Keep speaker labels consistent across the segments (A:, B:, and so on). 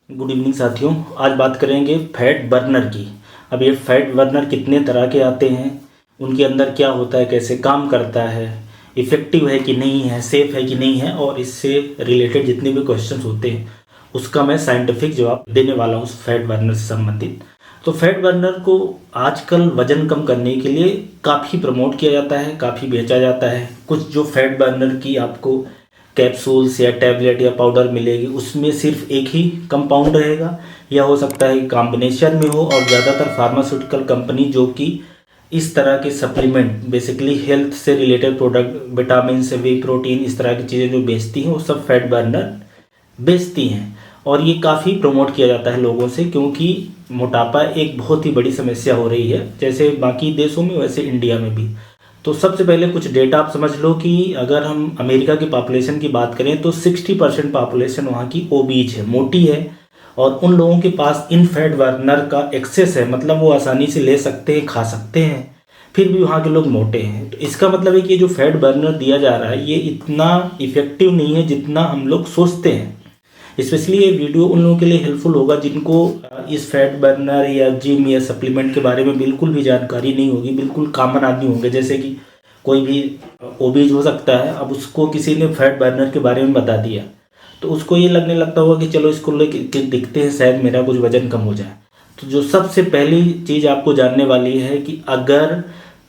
A: Good evening साथियों। आज बात करेंगे फैट बर्नर की। अब ये फैट बर्नर कितने तरह के आते हैं, उनके अंदर क्या होता है, कैसे काम करता है, इफ़ेक्टिव है कि नहीं है, सेफ़ है कि नहीं है, और इससे रिलेटेड जितने भी क्वेश्चंस होते हैं उसका मैं साइंटिफिक जवाब देने वाला हूँ फैट बर्नर से संबंधित। तो फैट बर्नर को आजकल वज़न कम करने के लिए काफ़ी प्रमोट किया जाता है, काफ़ी बेचा जाता है। कुछ जो फैट बर्नर की आपको कैप्सूल्स या टैबलेट या पाउडर मिलेगी उसमें सिर्फ एक ही कंपाउंड रहेगा, या हो सकता है कॉम्बिनेशन में हो। और ज़्यादातर फार्मास्यूटिकल कंपनी जो कि इस तरह के सप्लीमेंट, बेसिकली हेल्थ से रिलेटेड प्रोडक्ट, विटामिन से वे प्रोटीन, इस तरह की चीज़ें जो बेचती हैं वो सब फैट बर्नर बेचती हैं। और ये काफ़ी प्रमोट किया जाता है लोगों से, क्योंकि मोटापा एक बहुत ही बड़ी समस्या हो रही है, जैसे बाकी देशों में वैसे इंडिया में भी। तो सबसे पहले कुछ डेटा आप समझ लो कि अगर हम अमेरिका की पॉपुलेशन की बात करें तो 60% पॉपुलेशन वहाँ की ओबीज है, मोटी है। और उन लोगों के पास इन फैट बर्नर का एक्सेस है, मतलब वो आसानी से ले सकते हैं, खा सकते हैं, फिर भी वहाँ के लोग मोटे हैं। तो इसका मतलब है कि ये जो फैट बर्नर दिया जा रहा है ये इतना इफ़ेक्टिव नहीं है जितना हम लोग सोचते हैं। स्पेशली ये वीडियो उन लोगों के लिए हेल्पफुल होगा जिनको इस फैट बर्नर या जिम या सप्लीमेंट के बारे में बिल्कुल भी जानकारी नहीं होगी। बिल्कुल कॉमन आदमी होंगे, जैसे कि कोई भी ओबीज हो सकता है, अब उसको किसी ने फैट बर्नर के बारे में बता दिया तो उसको ये लगने लगता होगा कि चलो इसको लेके दिखते हैं, शायद मेरा कुछ वजन कम हो जाए। तो जो सबसे पहली चीज़ आपको जानने वाली है कि अगर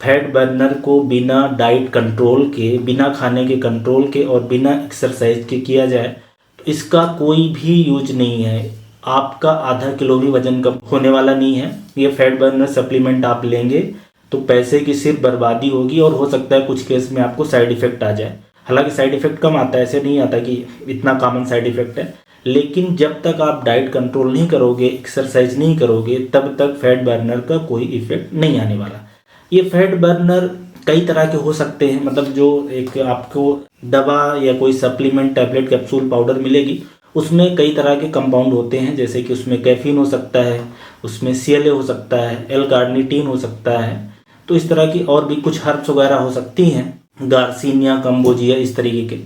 A: फैट बर्नर को बिना डाइट कंट्रोल के, बिना खाने के कंट्रोल के और बिना एक्सरसाइज के किया जाए तो इसका कोई भी यूज नहीं है। आपका आधा किलो भी वजन कम होने वाला नहीं है। ये फैट बर्नर सप्लीमेंट आप लेंगे तो पैसे की सिर्फ बर्बादी होगी, और हो सकता है कुछ केस में आपको साइड इफ़ेक्ट आ जाए। हालांकि साइड इफ़ेक्ट कम आता है, ऐसे नहीं आता कि इतना कॉमन साइड इफ़ेक्ट है, लेकिन जब तक आप डाइट कंट्रोल नहीं करोगे, एक्सरसाइज नहीं करोगे, तब तक फैट बर्नर का कोई इफ़ेक्ट नहीं आने वाला। ये फैट बर्नर कई तरह के हो सकते हैं, मतलब जो एक आपको दवा या कोई सप्लीमेंट, टैबलेट, कैप्सूल, पाउडर मिलेगी उसमें कई तरह के कंपाउंड होते हैं, जैसे कि उसमें कैफीन हो सकता है, उसमें CLA हो सकता है, L-कार्निटीन हो सकता है। तो इस तरह की और भी कुछ हर्ब्स वगैरह हो सकती हैं, गार्सिनिया, कंबोजिया, इस तरीके के।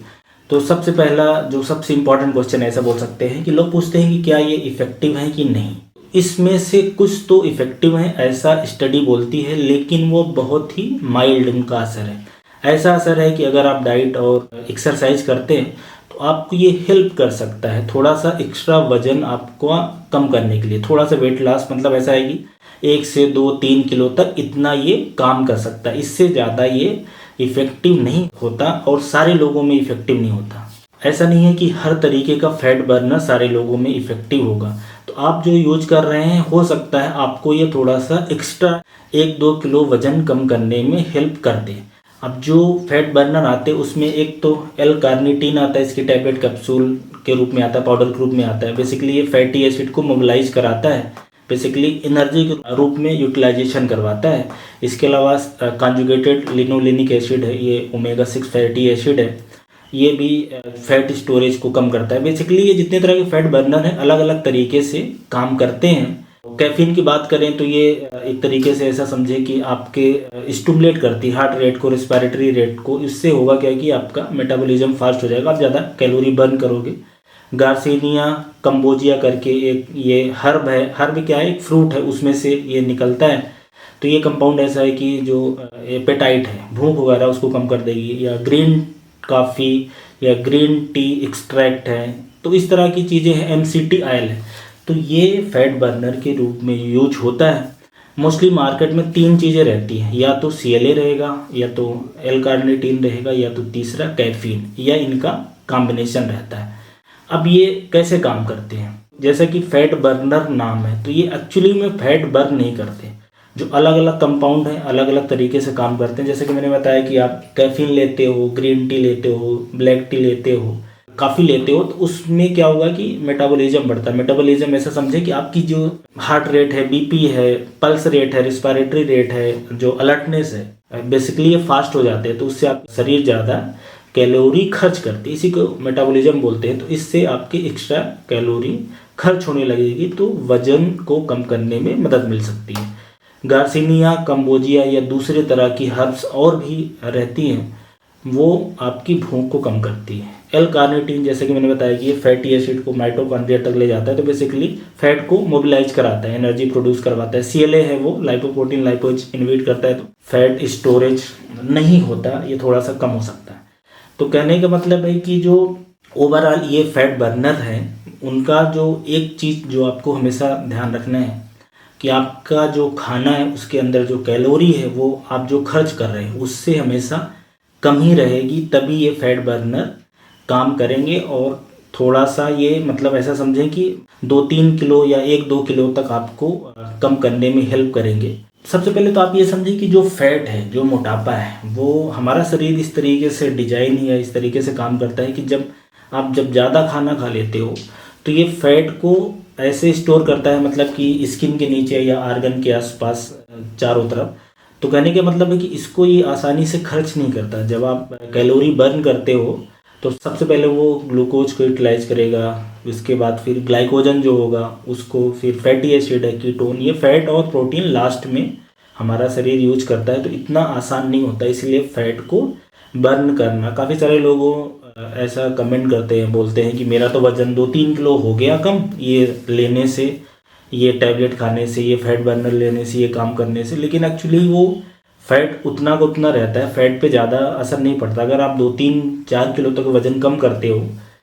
A: तो सबसे पहला जो सबसे इम्पॉर्टेंट क्वेश्चन ऐसा बोल सकते हैं कि लोग पूछते हैं कि क्या ये इफ़ेक्टिव है कि नहीं। इसमें से कुछ तो इफ़ेक्टिव है ऐसा स्टडी बोलती है, लेकिन वो बहुत ही माइल्ड उनका असर है। ऐसा असर है कि अगर आप डाइट और एक्सरसाइज करते हैं तो आपको ये हेल्प कर सकता है थोड़ा सा एक्स्ट्रा वजन आपको कम करने के लिए, थोड़ा सा वेट लॉस, मतलब ऐसा है कि 1 से 2-3 किलो तक इतना ये काम कर सकता है। इससे ज़्यादा ये इफ़ेक्टिव नहीं होता और सारे लोगों में इफ़ेक्टिव नहीं होता। ऐसा नहीं है कि हर तरीके का फैट बर्नर सारे लोगों में इफ़ेक्टिव होगा। तो आप जो यूज कर रहे हैं हो सकता है आपको ये थोड़ा सा एक्स्ट्रा 1-2 किलो वजन कम करने में हेल्प कर दे। अब जो फैट बर्नर आते हैं उसमें एक तो L-कार्निटीन आता है, इसकी टैबलेट कैप्सूल के रूप में आता है, पाउडर के रूप में आता है। बेसिकली ये फैटी एसिड को मोबिलाइज कराता है, बेसिकली एनर्जी के रूप में यूटिलाइजेशन करवाता है। इसके अलावा कॉन्जुगेटेड लिनोलेनिक एसिड है, ये ओमेगा 6 फैटी एसिड है, ये भी फैट स्टोरेज को कम करता है। बेसिकली ये जितने तरह के फैट बर्नर हैं अलग अलग तरीके से काम करते हैं। कैफीन की बात करें तो ये एक तरीके से ऐसा समझे कि आपके स्टिमुलेट करती है हार्ट रेट को, रेस्पिरेटरी रेट को। इससे होगा क्या कि आपका मेटाबॉलिज्म फास्ट हो जाएगा, आप ज़्यादा कैलोरी बर्न करोगे। गार्सिनिया कंबोजिया करके एक ये हर्ब है, हर्ब क्या है, एक फ्रूट है, उसमें से ये निकलता है। तो ये कंपाउंड ऐसा है कि जो एपेटाइट है, भूख वगैरह, उसको कम कर देगी। या ग्रीन कॉफ़ी या ग्रीन टी एक्सट्रैक्ट है, तो इस तरह की चीज़ें हैं। MCT ऑयल है, तो ये फैट बर्नर के रूप में यूज होता है। मोस्टली मार्केट में 3 चीज़ें रहती हैं, या तो CLA रहेगा, या तो L-कार्निटीन रहेगा, या तो तीसरा कैफीन, या इनका कॉम्बिनेशन रहता है। अब ये कैसे काम करते हैं, जैसा कि फैट बर्नर नाम है, तो ये एक्चुअली में फैट बर्न नहीं करते। जो अलग अलग कंपाउंड हैं अलग अलग तरीके से काम करते हैं। जैसे कि मैंने बताया कि आप कैफीन लेते हो, ग्रीन टी लेते हो, ब्लैक टी लेते हो, काफ़ी लेते हो, तो उसमें क्या होगा कि मेटाबॉलिज्म बढ़ता है। मेटाबॉलिज्म ऐसा समझे कि आपकी जो हार्ट रेट है, BP है, पल्स रेट है, रिस्पिरेटरी रेट है, जो अलर्टनेस है, बेसिकली ये फास्ट हो जाते हैं। तो उससे आप शरीर ज़्यादा कैलोरी खर्च करते हैं, इसी को मेटाबॉलिज्म बोलते हैं। तो इससे आपकी एक्स्ट्रा कैलोरी खर्च होने लगेगी, तो वजन को कम करने में मदद मिल सकती है। गार्सिनिया, कंबोजिया या दूसरे तरह की हर्ब्स और भी रहती हैं, वो आपकी भूख को कम करती है। एल कार्निटीन जैसे कि मैंने बताया कि ये फैटी एसिड को माइटोकॉन्ड्रिया तक ले जाता है, तो बेसिकली फैट को मोबिलाइज कराता है, एनर्जी प्रोड्यूस करवाता है। CLA है वो लाइपोप्रोटीन लाइपोज इनहिबिट करता है, तो फैट स्टोरेज नहीं होता, ये थोड़ा सा कम हो सकता है। तो कहने का मतलब है कि जो ओवरऑल ये फैट बर्नर है, उनका जो एक चीज़ जो आपको हमेशा ध्यान रखना है कि आपका जो खाना है उसके अंदर जो कैलोरी है वो आप जो खर्च कर रहे हैं उससे हमेशा कम ही रहेगी, तभी ये फैट बर्नर काम करेंगे। और थोड़ा सा ये मतलब ऐसा समझें कि 2-3 किलो या 1-2 किलो तक आपको कम करने में हेल्प करेंगे। सबसे पहले तो आप ये समझें कि जो फैट है, जो मोटापा है, वो हमारा शरीर इस तरीके से डिजाइन या इस तरीके से काम करता है कि जब ज़्यादा खाना खा लेते हो तो ये फैट को ऐसे स्टोर करता है, मतलब कि स्किन के नीचे या आर्गन के आसपास चारों तरफ। तो कहने का मतलब है कि इसको ये आसानी से खर्च नहीं करता। जब आप कैलोरी बर्न करते हो तो सबसे पहले वो ग्लूकोज को यूटिलाइज करेगा, उसके बाद फिर ग्लाइकोजन जो होगा उसको, फिर फैटी एसिड है, कीटोन, ये फैट और प्रोटीन लास्ट में हमारा शरीर यूज करता है। तो इतना आसान नहीं होता, इसलिए फैट को बर्न करना। काफ़ी सारे लोगों ऐसा कमेंट करते हैं, बोलते हैं कि मेरा तो वज़न 2-3 किलो हो गया कम ये लेने से, ये टैबलेट खाने से, ये फैट बर्नर लेने से, ये काम करने से। लेकिन एक्चुअली वो फैट उतना का उतना रहता है, फैट पे ज़्यादा असर नहीं पड़ता। अगर आप 2-3-4 किलो तक वज़न कम करते हो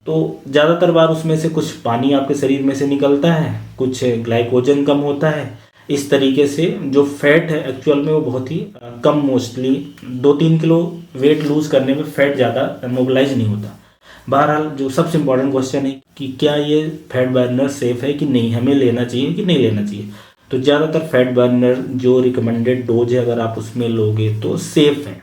A: तो ज़्यादातर बार उसमें से कुछ पानी आपके शरीर में से निकलता है, कुछ ग्लाइकोजन कम होता है। इस तरीके से जो फैट है एक्चुअल में वो बहुत ही कम, मोस्टली 2-3 किलो वेट लूज़ करने में फैट ज़्यादा मोबिलाइज नहीं होता। बहरहाल जो सबसे इम्पोर्टेंट क्वेश्चन है कि क्या ये फैट बर्नर सेफ़ है कि नहीं, हमें लेना चाहिए कि नहीं लेना चाहिए। तो ज़्यादातर फैट बर्नर जो रिकमेंडेड डोज है अगर आप उसमें लोगे तो सेफ़ है।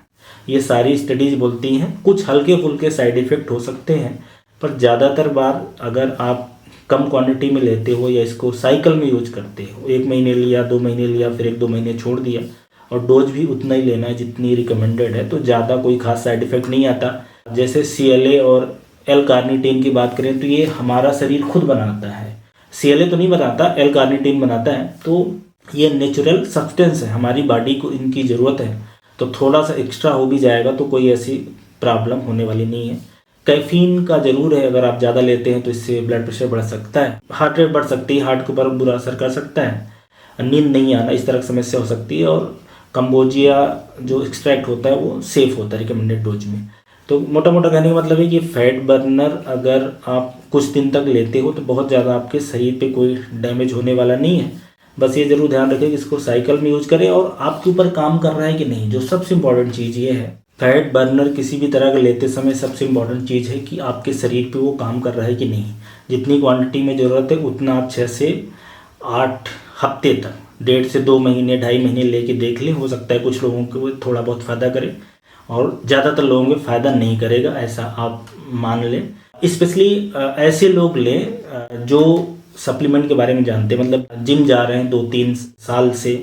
A: ये सारी स्टडीज़ बोलती हैं, कुछ हल्के फुल्के साइड इफ़ेक्ट हो सकते हैं, पर ज़्यादातर बार अगर आप कम क्वांटिटी में लेते हो या इसको साइकिल में यूज करते हो, 1 महीने लिया, 2 महीने लिया, फिर 1-2 महीने छोड़ दिया, और डोज भी उतना ही लेना है जितनी रिकमेंडेड है, तो ज़्यादा कोई खास साइड इफ़ेक्ट नहीं आता। जैसे CLA और एल कार्निटीन की बात करें तो ये हमारा शरीर खुद बनाता है, CLA तो नहीं बनाता, एल कार्निटीन बनाता है। तो ये नेचुरल सब्सटेंस है, हमारी बॉडी को इनकी ज़रूरत है, तो थोड़ा सा एक्स्ट्रा हो भी जाएगा तो कोई ऐसी प्रॉब्लम होने वाली नहीं है। कैफीन का ज़रूर है, अगर आप ज़्यादा लेते हैं तो इससे ब्लड प्रेशर बढ़ सकता है, हार्ट रेट बढ़ सकती है, हार्ट के ऊपर बुरा असर कर सकता है, नींद नहीं आना, इस तरह की समस्या हो सकती है। और कंबोजिया जो एक्सट्रैक्ट होता है वो सेफ़ होता है रिकमेंडेड डोज में। तो मोटा मोटा कहने का मतलब है कि फैट बर्नर अगर आप कुछ दिन तक लेते हो तो बहुत ज़्यादा आपके शरीर पे कोई डैमेज होने वाला नहीं है। बस ये ज़रूर ध्यान रखें कि इसको साइकिल में यूज करें और आपके ऊपर काम कर रहा है कि नहीं। जो सबसे इम्पॉर्टेंट चीज़ ये है, फैट बर्नर किसी भी तरह का लेते समय सबसे इम्पॉर्टेंट चीज़ है कि आपके शरीर पे वो काम कर रहा है कि नहीं। जितनी क्वांटिटी में ज़रूरत है उतना आप 6 से 8 हफ्ते तक, 1.5 से 2 महीने, 2.5 महीने लेके देख लें। हो सकता है कुछ लोगों को थोड़ा बहुत फ़ायदा करे और ज़्यादातर लोगों को फ़ायदा नहीं करेगा, ऐसा आप मान लें। स्पेशली ऐसे लोग लें जो सप्लीमेंट के बारे में जानते हैं, मतलब जिम जा रहे हैं 2-3 साल से,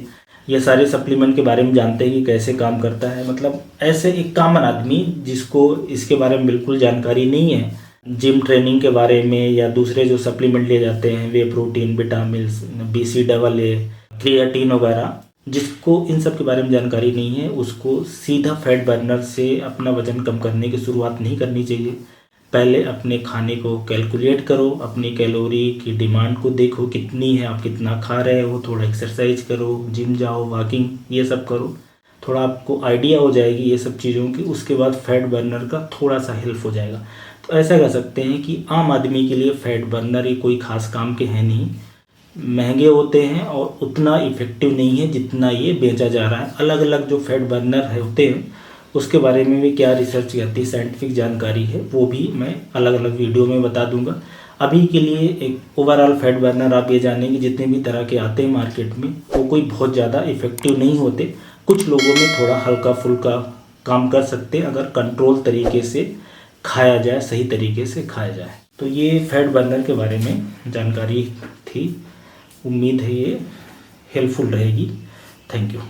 A: ये सारे सप्लीमेंट के बारे में जानते हैं कि कैसे काम करता है। मतलब ऐसे एक कॉमन आदमी जिसको इसके बारे में बिल्कुल जानकारी नहीं है, जिम ट्रेनिंग के बारे में या दूसरे जो सप्लीमेंट लिए जाते हैं, वे प्रोटीन, विटामिन, BCAA, क्रिएटिन वगैरह, जिसको इन सब के बारे में जानकारी नहीं है, उसको सीधा फैट बर्नर से अपना वज़न कम करने की शुरुआत नहीं करनी चाहिए। पहले अपने खाने को कैलकुलेट करो, अपनी कैलोरी की डिमांड को देखो कितनी है, आप कितना खा रहे हो, थोड़ा एक्सरसाइज करो, जिम जाओ, वॉकिंग, ये सब करो, थोड़ा आपको आइडिया हो जाएगी ये सब चीज़ों की। उसके बाद फैट बर्नर का थोड़ा सा हेल्प हो जाएगा। तो ऐसा कह सकते हैं कि आम आदमी के लिए फैट बर्नर ये कोई ख़ास काम के हैं नहीं, महंगे होते हैं और उतना इफ़ेक्टिव नहीं है जितना ये बेचा जा रहा है। अलग अलग जो फैट बर्नर होते हैं उसके बारे में भी क्या रिसर्च करती है, साइंटिफिक जानकारी है, वो भी मैं अलग अलग वीडियो में बता दूंगा। अभी के लिए एक ओवरऑल फैट बर्नर आप ये जानें कि जितने भी तरह के आते हैं मार्केट में वो कोई बहुत ज़्यादा इफ़ेक्टिव नहीं होते। कुछ लोगों में थोड़ा हल्का फुल्का काम कर सकते हैं अगर कंट्रोल तरीके से खाया जाए, सही तरीके से खाया जाए। तो ये फैट बर्नर के बारे में जानकारी थी, उम्मीद है ये हेल्पफुल रहेगी। Thank you.